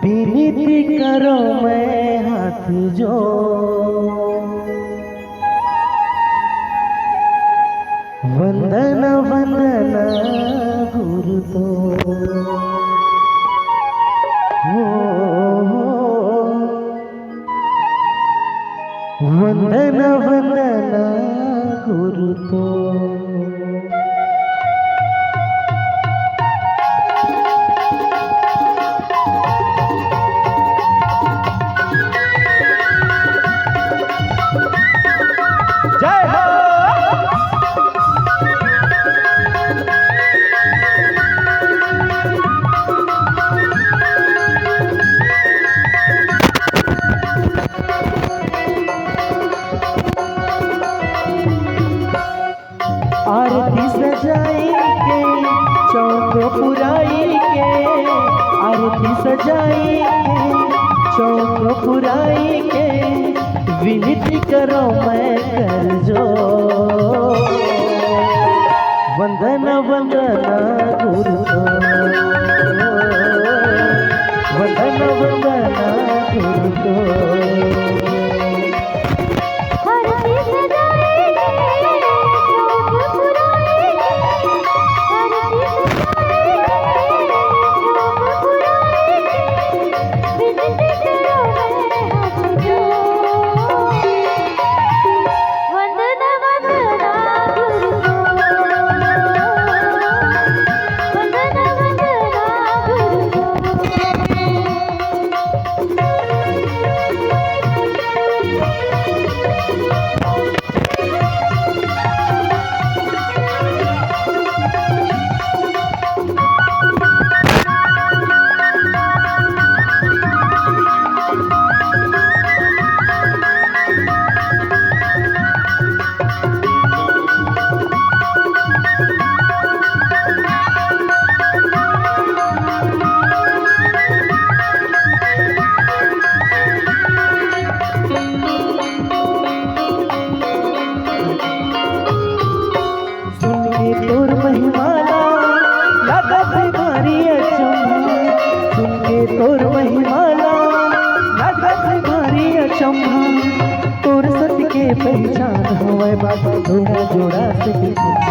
विनती करो मैं हाथ जो वंदन वंदन गुरु तो वंदन वंदन गुरु तो आरती सजाई के चौक पुराई के आरती सजाई के चौक पुराई के विनती करो मैं कर जो वंदन वंदन गुरु तो वंदन वंदन गुरु तो तोर महिमाला लागत भारी अचंभा सुन के तोर महिमाला लागत भारी अचंभा तोर सत्य के पहचान होवे बाबा जोड़ा जोड़ा से